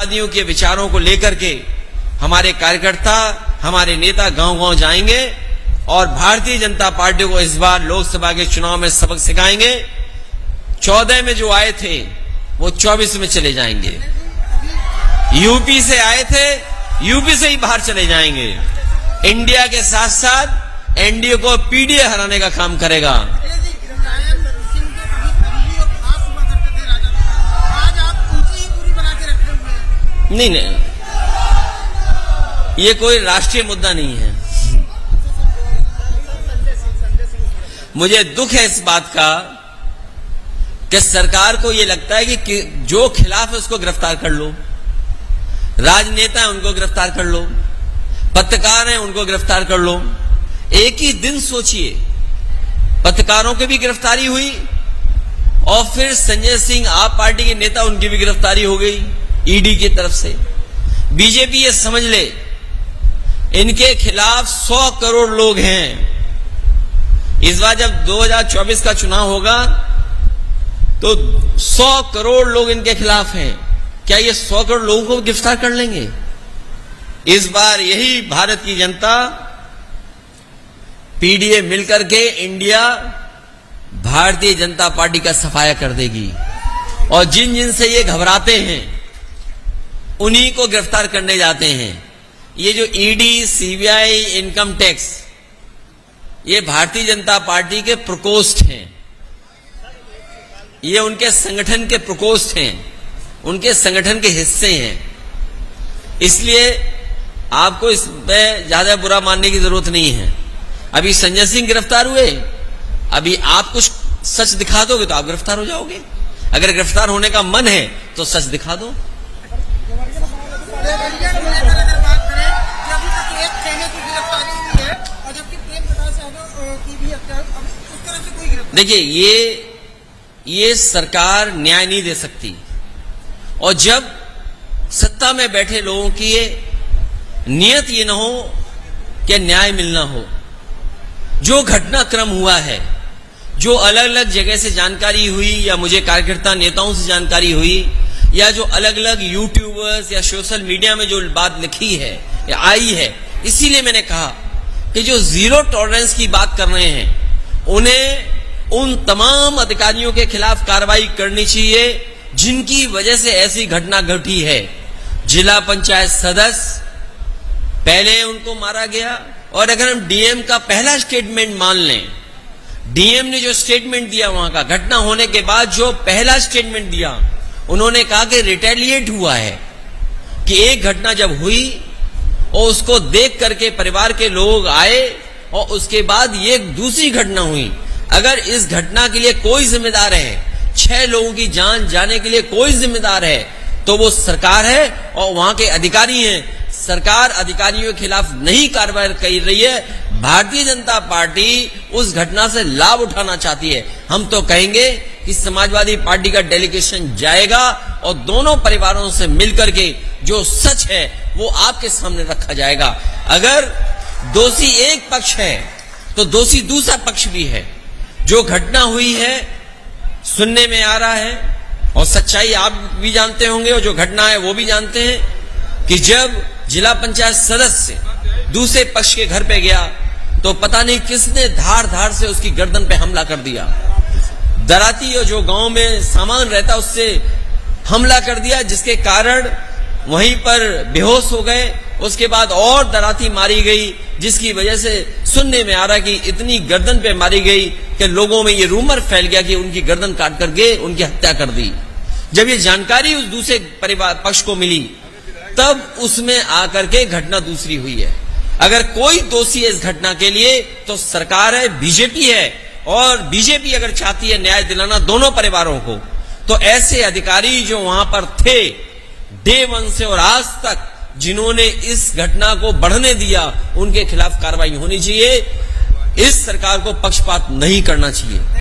आदियों के विचारों को लेकर के हमारे कार्यकर्ता, हमारे नेता गांव-गांव जाएंगे और भारतीय जनता पार्टी को इस बार लोकसभा के चुनाव में सबक सिखाएंगे। 14 में जो आए थे वो 24 में चले जाएंगे। यूपी से आए थे, यूपी से ही बाहर चले जाएंगे। इंडिया के साथ साथ एनडीए को पीडीए हराने का काम करेगा। नहीं, ये कोई राष्ट्रीय मुद्दा नहीं है। मुझे दुख है इस बात का कि सरकार को ये लगता है कि जो खिलाफ है उसको गिरफ्तार कर लो, राजनेता है उनको गिरफ्तार कर लो, पत्रकार हैं उनको गिरफ्तार कर लो। एक ही दिन सोचिए, पत्रकारों की भी गिरफ्तारी हुई और फिर संजय सिंह आप पार्टी के नेता, उनकी भी गिरफ्तारी हो गई ईडी की तरफ से। बीजेपी ये समझ ले, इनके खिलाफ 100 करोड़ लोग हैं। इस बार जब 2024 का चुनाव होगा तो 100 करोड़ लोग इनके खिलाफ हैं। क्या ये 100 करोड़ लोगों को गिरफ्तार कर लेंगे? इस बार यही भारत की जनता पीडीए मिलकर के इंडिया भारतीय जनता पार्टी का सफाया कर देगी और जिन जिन से ये घबराते हैं उन्हीं को गिरफ्तार करने जाते हैं। ये जो ईडी, सीबीआई, इनकम टैक्स, ये भारतीय जनता पार्टी के प्रकोष्ठ हैं, ये उनके संगठन के प्रकोष्ठ हैं, उनके संगठन के हिस्से हैं। इसलिए आपको इसमें ज्यादा बुरा मानने की जरूरत नहीं है। अभी संजय सिंह गिरफ्तार हुए, अभी आप कुछ सच दिखा दोगे तो आप गिरफ्तार हो जाओगे। अगर गिरफ्तार होने का मन है तो सच दिखा दो। देखिए, ये सरकार न्याय नहीं दे सकती और जब सत्ता में बैठे लोगों की ये नियत ये न हो कि न्याय मिलना हो, जो घटनाक्रम हुआ है, जो अलग अलग जगह से जानकारी हुई या मुझे कार्यकर्ता नेताओं से जानकारी हुई या जो अलग अलग यूट्यूबर्स या सोशल मीडिया में जो बात लिखी है या आई है, इसीलिए मैंने कहा कि जो जीरो टॉलरेंस की बात कर रहे हैं उन्हें उन तमाम अधिकारियों के खिलाफ कार्रवाई करनी चाहिए जिनकी वजह से ऐसी घटना घटी है। जिला पंचायत सदस्य, पहले उनको मारा गया और अगर हम डीएम का पहला स्टेटमेंट मान लें, डीएम ने जो स्टेटमेंट दिया वहां का, घटना होने के बाद जो पहला स्टेटमेंट दिया, उन्होंने कहा कि रिटेलिएट हुआ है, कि एक घटना जब हुई और उसको देख करके परिवार के लोग आए और उसके बाद ये दूसरी घटना हुई। अगर इस घटना के लिए कोई जिम्मेदार है, 6 लोगों की जान जाने के लिए कोई जिम्मेदार है, तो वो सरकार है और वहां के अधिकारी हैं। सरकार अधिकारियों के खिलाफ नहीं कार्रवाई कर रही है। भारतीय जनता पार्टी उस घटना से लाभ उठाना चाहती है। हम तो कहेंगे कि समाजवादी पार्टी का डेलीगेशन जाएगा और दोनों परिवारों से मिलकर के जो सच है वो आपके सामने रखा जाएगा। अगर दोषी एक पक्ष है तो दोषी दूसरा पक्ष भी है। जो घटना हुई है सुनने में आ रहा है और सच्चाई आप भी जानते होंगे और जो घटना है वो भी जानते हैं कि जब जिला पंचायत सदस्य दूसरे पक्ष के घर पे गया तो पता नहीं किसने धार धार से उसकी गर्दन पे हमला कर दिया। दराती और जो गांव में सामान रहता उससे हमला कर दिया, जिसके कारण वहीं पर बेहोश हो गए। उसके बाद और दराती मारी गई, जिसकी वजह से सुनने में आ रहा कि इतनी गर्दन पे मारी गई कि लोगों में ये रूमर फैल गया कि उनकी गर्दन काट करके उनकी हत्या कर दी। जब ये जानकारी उस दूसरे परिवार पक्ष को मिली तब उसमें आकर के घटना दूसरी हुई है। अगर कोई दोषी है इस घटना के लिए तो सरकार है, बीजेपी है। और बीजेपी अगर चाहती है न्याय दिलाना दोनों परिवारों को, तो ऐसे अधिकारी जो वहां पर थे डे 1 से और आज तक जिन्होंने इस घटना को बढ़ने दिया, उनके खिलाफ कार्रवाई होनी चाहिए। इस सरकार को पक्षपात नहीं करना चाहिए।